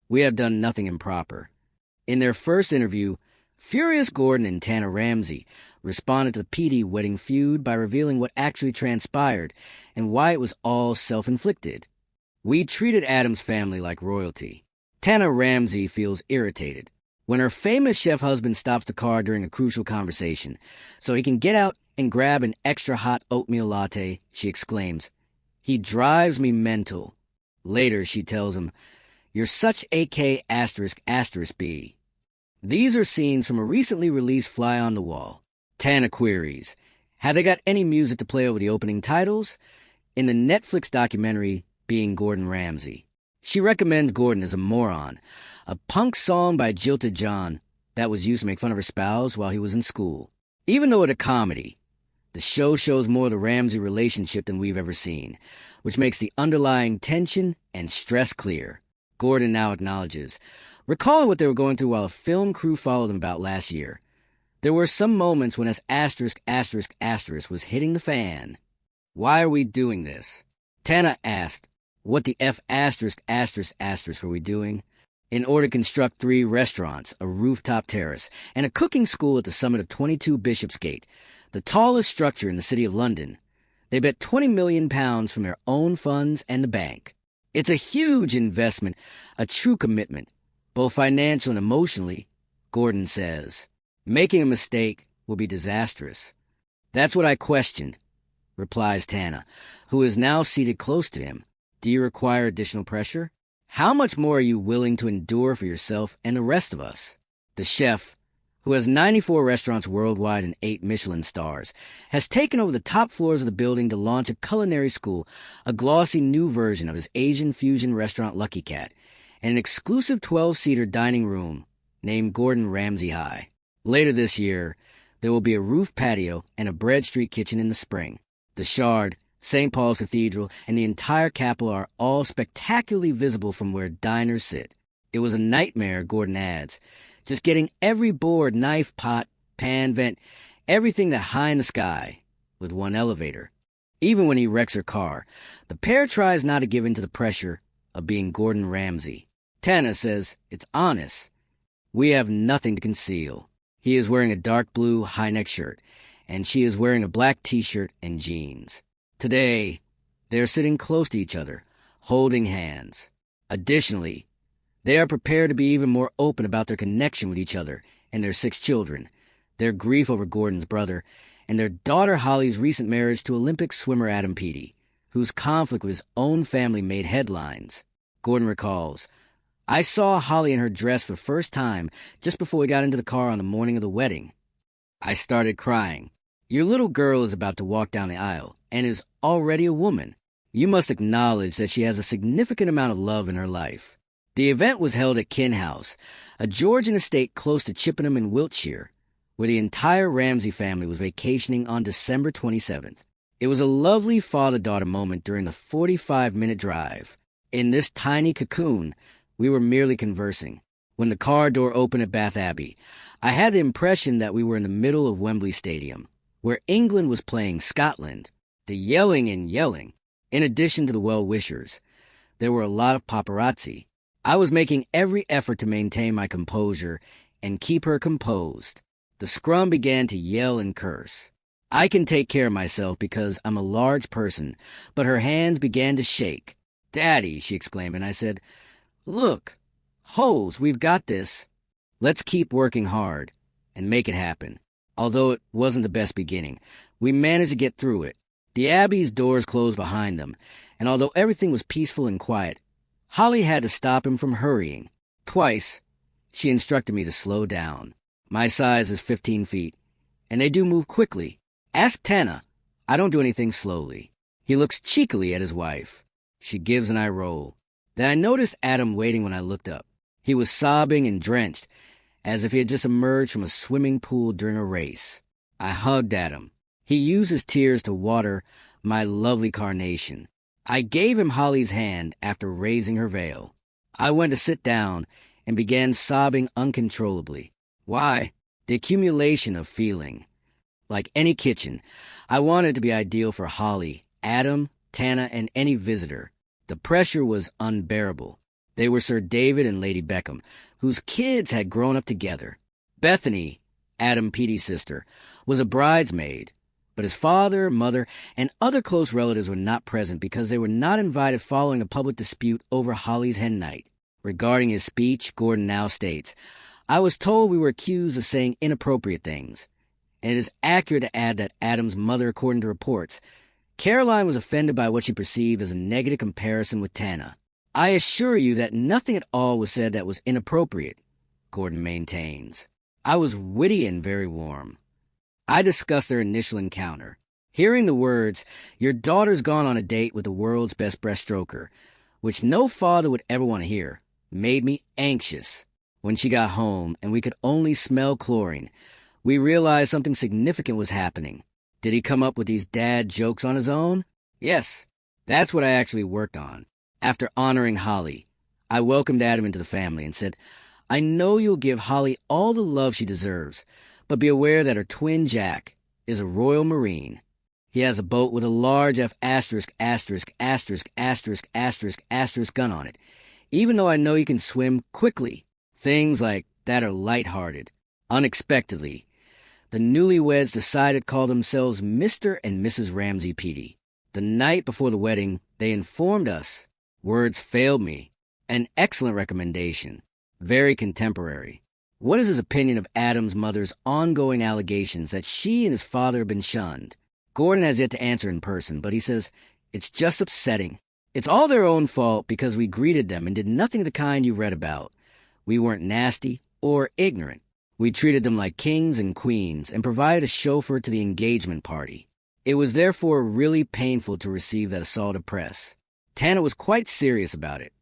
We have done nothing improper. In their first interview, furious Gordon and Tana Ramsay responded to the Peaty wedding feud by revealing what actually transpired and why it was all self-inflicted. We treated Adam's family like royalty. Tana Ramsay feels irritated when her famous chef husband stops the car during a crucial conversation so he can get out and grab an extra hot oatmeal latte. She exclaims, "He drives me mental." Later, she tells him, "You're such AK *******. These are scenes from a recently released Fly on the Wall. Tana queries, have they got any music to play over the opening titles? In the Netflix documentary, Being Gordon Ramsay, she recommends Gordon as a moron, a punk song by Jilted John that was used to make fun of her spouse while he was in school. Even though it's a comedy, the show shows more of the Ramsay relationship than we've ever seen, which makes the underlying tension and stress clear. Gordon now acknowledges, recalling what they were going through while a film crew followed them about last year. There were some moments when ***** was hitting the fan. Why are we doing this? Tana asked, what the F **** were we doing? In order to construct 3 restaurants, a rooftop terrace, and a cooking school at the summit of 22 Bishopsgate, the tallest structure in the city of London. They bet £20 million from their own funds and the bank. It's a huge investment, a true commitment, both financial and emotionally, Gordon says. Making a mistake will be disastrous. That's what I questioned, replies Tana, who is now seated close to him. Do you require additional pressure? How much more are you willing to endure for yourself and the rest of us? The chef, who has 94 restaurants worldwide and 8 Michelin stars, has taken over the top floors of the building to launch a culinary school, a glossy new version of his Asian fusion restaurant Lucky Cat, and an exclusive 12-seater dining room named Gordon Ramsay High. Later this year, there will be a roof patio and a Bread Street kitchen in the spring. The Shard, St. Paul's Cathedral, and the entire capital are all spectacularly visible from where diners sit. It was a nightmare, Gordon adds, just getting every board, knife, pot, pan, vent, everything that high in the sky, with one elevator. Even when he wrecks her car, the pair tries not to give in to the pressure of being Gordon Ramsay. Tana says it's honest. We have nothing to conceal. He is wearing a dark blue high-neck shirt, and she is wearing a black t-shirt and jeans. Today, they are sitting close to each other, holding hands. Additionally, they are prepared to be even more open about their connection with each other and their 6 children, their grief over Gordon's brother, and their daughter Holly's recent marriage to Olympic swimmer Adam Peaty, whose conflict with his own family made headlines. Gordon recalls, I saw Holly in her dress for the first time just before we got into the car on the morning of the wedding. I started crying. Your little girl is about to walk down the aisle and is already a woman. You must acknowledge that she has a significant amount of love in her life. The event was held at Kin House, a Georgian estate close to Chippenham in Wiltshire, where the entire Ramsay family was vacationing on December 27th. It was a lovely father-daughter moment during the 45-minute drive. In this tiny cocoon, we were merely conversing. When the car door opened at Bath Abbey, I had the impression that we were in the middle of Wembley Stadium, where England was playing Scotland. The yelling and yelling, in addition to the well-wishers. There were a lot of paparazzi. I was making every effort to maintain my composure and keep her composed. The scrum began to yell and curse. I can take care of myself because I'm a large person, but her hands began to shake. Daddy, she exclaimed, and I said, look, Hose, we've got this. Let's keep working hard and make it happen. Although it wasn't the best beginning, we managed to get through it. The Abbey's doors closed behind them, and although everything was peaceful and quiet, Holly had to stop him from hurrying. Twice, she instructed me to slow down. My size is 15 feet, and they do move quickly. Ask Tana. I don't do anything slowly. He looks cheekily at his wife. She gives an eye roll. Then I noticed Adam waiting when I looked up. He was sobbing and drenched, as if he had just emerged from a swimming pool during a race. I hugged Adam. He used his tears to water my lovely carnation. I gave him Holly's hand after raising her veil. I went to sit down and began sobbing uncontrollably. Why? The accumulation of feeling. Like any kitchen, I wanted it to be ideal for Holly, Adam, Tana, and any visitor. The pressure was unbearable. They were Sir David and Lady Beckham, whose kids had grown up together. Bethany, Adam Peaty's sister, was a bridesmaid, but his father, mother, and other close relatives were not present because they were not invited following a public dispute over Holly's hen night. Regarding his speech, Gordon now states, "I was told we were accused of saying inappropriate things." And it is accurate to add that Adam's mother, according to reports, Caroline was offended by what she perceived as a negative comparison with Tana. "I assure you that nothing at all was said that was inappropriate," Gordon maintains. "I was witty and very warm." I discussed their initial encounter. Hearing the words, "Your daughter's gone on a date with the world's best breaststroker," which no father would ever want to hear, made me anxious. When she got home and we could only smell chlorine, we realized something significant was happening. Did he come up with these dad jokes on his own? Yes, that's what I actually worked on. After honoring Holly, I welcomed Adam into the family and said, "I know you'll give Holly all the love she deserves, but be aware that her twin Jack is a Royal Marine. He has a boat with a large F*** ******* gun on it. Even though I know you can swim quickly, things like that are lighthearted." Unexpectedly, the newlyweds decided to call themselves Mr. and Mrs. Ramsay Peaty. The night before the wedding, they informed us. Words failed me. An excellent recommendation. Very contemporary. What is his opinion of Adam's mother's ongoing allegations that she and his father have been shunned? Gordon has yet to answer in person, but he says, "It's just upsetting. It's all their own fault because we greeted them and did nothing of the kind you read about. We weren't nasty or ignorant. We treated them like kings and queens and provided a chauffeur to the engagement party. It was therefore really painful to receive that assault of press." Tana was quite serious about it.